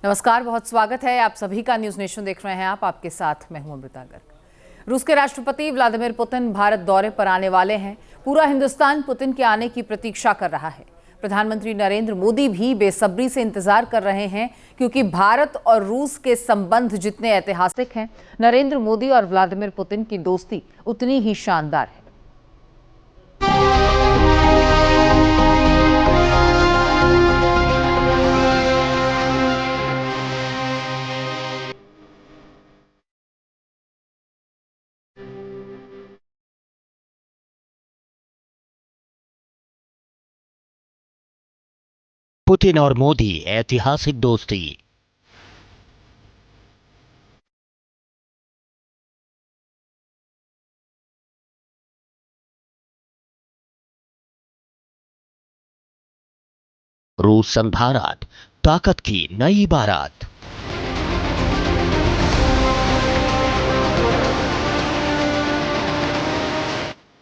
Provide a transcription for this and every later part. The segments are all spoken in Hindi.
नमस्कार, बहुत स्वागत है आप सभी का। न्यूज नेशन देख रहे हैं आपके साथ मैं हूं अमृता गर्ग। रूस के राष्ट्रपति व्लादिमीर पुतिन भारत दौरे पर आने वाले हैं। पूरा हिंदुस्तान पुतिन के आने की प्रतीक्षा कर रहा है। प्रधानमंत्री नरेंद्र मोदी भी बेसब्री से इंतजार कर रहे हैं, क्योंकि भारत और रूस के संबंध जितने ऐतिहासिक हैं, नरेंद्र मोदी और व्लादिमीर पुतिन की दोस्ती उतनी ही शानदार है। पुतिन और मोदी ऐतिहासिक दोस्ती। रूस संग भारत, ताकत की नई बारात।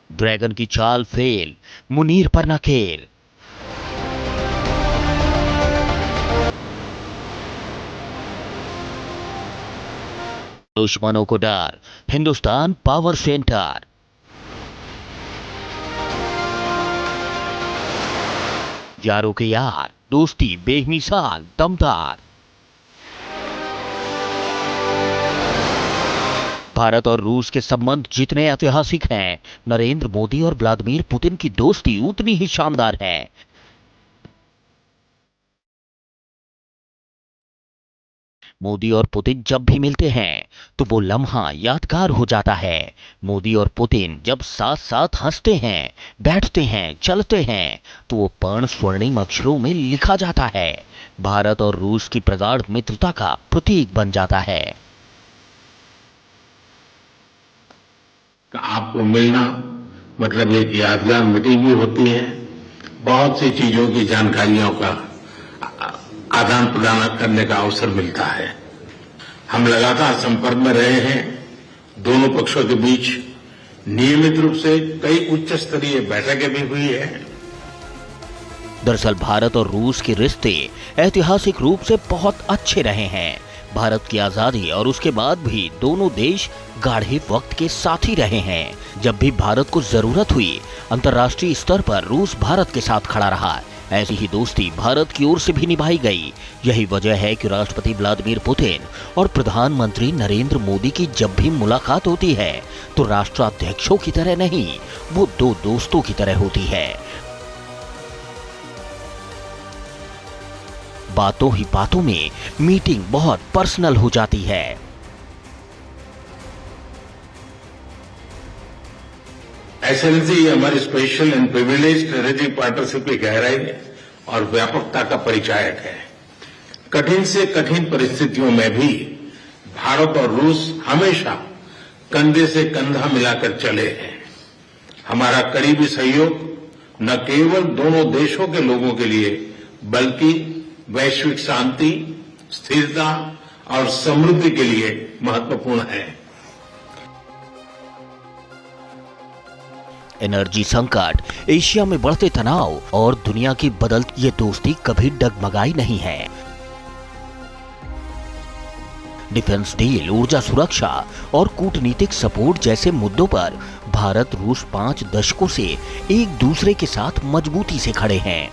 ड्रैगन की चाल फेल, मुनीर पर नकेल। दुश्मनों को डर, हिंदुस्तान पावर सेंटर। यारों के यार, दोस्ती बेमिसाल दमदार। भारत और रूस के संबंध जितने ऐतिहासिक हैं, नरेंद्र मोदी और व्लादिमीर पुतिन की दोस्ती उतनी ही शानदार है। मोदी और पुतिन जब भी मिलते हैं तो वो लम्हा यादगार हो जाता है। मोदी और पुतिन जब साथ साथ हंसते हैं, बैठते हैं, चलते हैं, तो वो पर्ण स्वर्णिम अक्षरों में लिखा जाता है। भारत और रूस की प्रगाढ़ मित्रता का प्रतीक बन जाता है। आपको मिलना मतलब एक यादगार मीटिंग भी होती है। बहुत सी चीजों की जानकारियों का आदान प्रदान करने का अवसर मिलता है। हम लगातार संपर्क में रहे हैं। दोनों पक्षों के बीच नियमित रूप से कई उच्च स्तरीय बैठकें भी हुई है। दरअसल भारत और रूस के रिश्ते ऐतिहासिक रूप से बहुत अच्छे रहे हैं। भारत की आजादी और उसके बाद भी दोनों देश गाढ़े वक्त के साथी रहे हैं। जब भी भारत को जरूरत हुई, अंतर्राष्ट्रीय स्तर पर रूस भारत के साथ खड़ा रहा। ऐसी ही दोस्ती भारत की ओर से भी निभाई गई। यही वजह है कि राष्ट्रपति व्लादिमीर पुतिन और प्रधानमंत्री नरेंद्र मोदी की जब भी मुलाकात होती है तो राष्ट्राध्यक्षों की तरह नहीं, वो दो दोस्तों की तरह होती है। बातों ही बातों में मीटिंग बहुत पर्सनल हो जाती है। एक्सेलेंसी, ये हमारी special and privilege strategic partnership की गहराई और व्यापकता का परिचायक है। कठिन से कठिन परिस्थितियों में भी भारत और रूस हमेशा कंधे से कंधा मिलाकर चले हैं। हमारा करीबी सहयोग न केवल दोनों देशों के लोगों के लिए बल्कि वैश्विक शांति, स्थिरता और समृद्धि के लिए महत्वपूर्ण है। एनर्जी संकट, एशिया में बढ़ते तनाव और दुनिया की बदलती ये दोस्ती कभी डगमगाई नहीं है। डिफेंस डील, ऊर्जा सुरक्षा और कूटनीतिक सपोर्ट जैसे मुद्दों पर भारत रूस 5 दशकों से एक दूसरे के साथ मजबूती से खड़े हैं।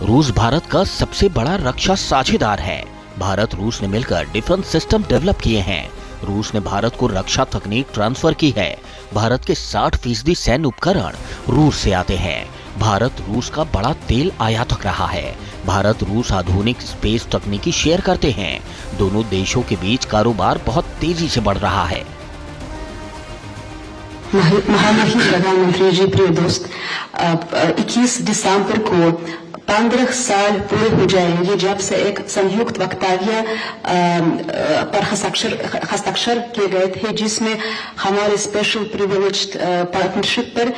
रूस भारत का सबसे बड़ा रक्षा साझेदार है। भारत रूस ने मिलकर डिफेंस सिस्टम डेवलप किए हैं। रूस ने भारत को रक्षा तकनीक ट्रांसफर की है। भारत के 60% सैन्य उपकरण रूस से आते हैं। भारत रूस का बड़ा तेल आयातक रहा है। भारत रूस आधुनिक स्पेस तकनीकी शेयर करते हैं। दोनों देशों के बीच कारोबार बहुत तेजी से बढ़ रहा है। महामहिम प्रधानमंत्री जी, प्रिय दोस्त, 21 दिसंबर को 15 साल पूरे हो जाएंगे जब से एक संयुक्त वक्तव्य पर हस्ताक्षर किए गए थे, जिसमें हमारे स्पेशल प्रिविलेज्ड पार्टनरशिप पर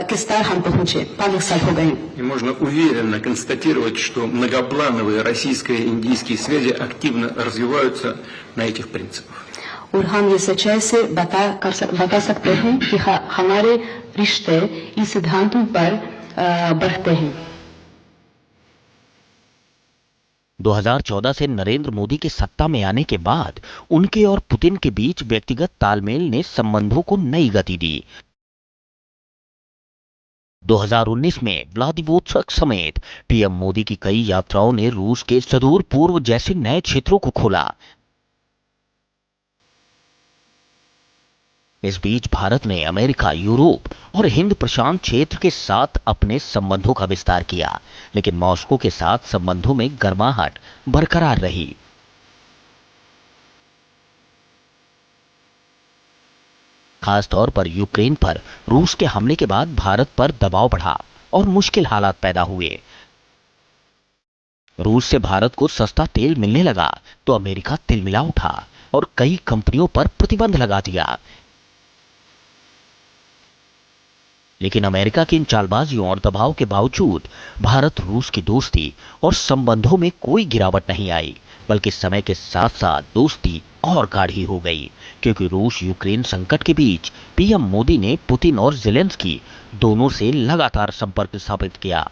किस तरह हम पहुंचे। 15 साल हो गए। И можно уверенно констатировать, что многоплановые российско-индийские связи активно развиваются на этих принципах. और हम ये सच्चाई से बता सकते हैं कि हमारे रिश्ते इस सिद्धांतों पर बढ़ते हैं। 2014 से नरेंद्र मोदी के सत्ता में आने के बाद उनके और पुतिन के बीच व्यक्तिगत तालमेल ने संबंधों को नई गति दी। 2019 में व्लादिवोस्तोक समेत पीएम मोदी की कई यात्राओं ने रूस के सुदूर पूर्व जैसे नए क्षेत्रों को खोला। इस बीच भारत ने अमेरिका, यूरोप और हिंद प्रशांत क्षेत्र के साथ अपने संबंधों का विस्तार किया, लेकिन मॉस्को के साथ संबंधों में गर्माहट बरकरार रही। खासतौर पर यूक्रेन पर रूस के हमले के बाद भारत पर दबाव बढ़ा और मुश्किल हालात पैदा हुए। रूस से भारत को सस्ता तेल मिलने लगा तो अमेरिका तिलमिला उठा और कई कंपनियों पर प्रतिबंध लगा दिया। लेकिन अमेरिका की इन चालबाजियों और दबाव के बावजूद भारत रूस की दोस्ती और संबंधों में कोई गिरावट नहीं आई, बल्कि समय के साथ साथ दोस्ती और गाढ़ी हो गई, क्योंकि रूस यूक्रेन संकट के बीच पीएम मोदी ने पुतिन और ज़ेलेंस्की दोनों से लगातार संपर्क स्थापित किया।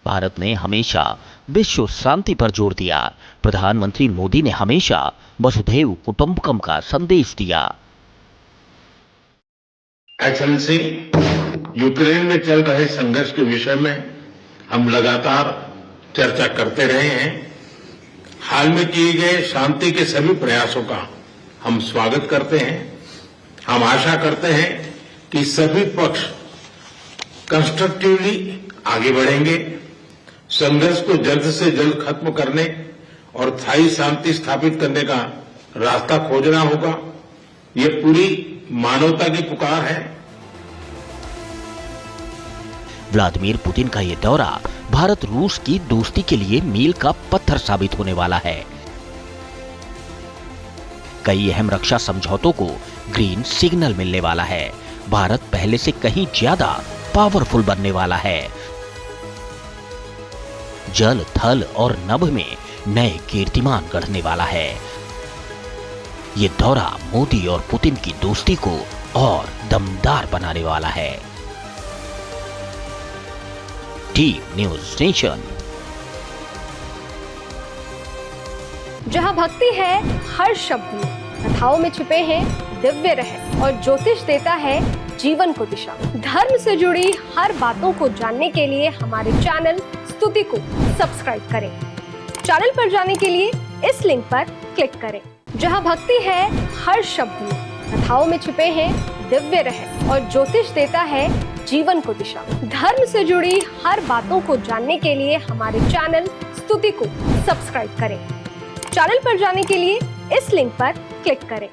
भारत ने हमेशा विश्व शांति पर जोर दिया। प्रधानमंत्री मोदी ने हमेशा वसुधैव कुटुंबकम का संदेश दिया। एक्सेलेंसी, यूक्रेन में चल रहे संघर्ष के विषय में हम लगातार चर्चा करते रहे हैं। हाल में किए गए शांति के सभी प्रयासों का हम स्वागत करते हैं। हम आशा करते हैं कि सभी पक्ष कंस्ट्रक्टिवली आगे बढ़ेंगे, संघर्ष को जल्द से जल्द खत्म करने और स्थायी शांति स्थापित करने का रास्ता खोजना होगा। ये पूरी मानवता की पुकार है। व्लादिमीर पुतिन का ये दौरा भारत रूस की दोस्ती के लिए मील का पत्थर साबित होने वाला है। कई अहम रक्षा समझौतों को ग्रीन सिग्नल मिलने वाला है। भारत पहले से कहीं ज्यादा पावरफुल बनने वाला है। जल, थल और नभ में नए कीर्तिमान गढ़ने वाला है। ये दौरा मोदी और पुतिन की दोस्ती को और दमदार बनाने वाला है। Team news nation. जहां भक्ति है हर शब्द में, कथाओं में छुपे हैं दिव्य रहस्य और ज्योतिष देता है जीवन को दिशा। धर्म से जुड़ी हर बातों को जानने के लिए हमारे चैनल स्तुति को सब्सक्राइब करें। चैनल पर जाने के लिए इस लिंक पर क्लिक करें। जहां भक्ति है हर शब्द में, कथाओं में छुपे हैं दिव्य रहस्य और ज्योतिष देता है जीवन को दिशा। धर्म से जुड़ी हर बातों को जानने के लिए हमारे चैनल स्तुति को सब्सक्राइब करें। चैनल पर जाने के लिए इस लिंक पर क्लिक करें।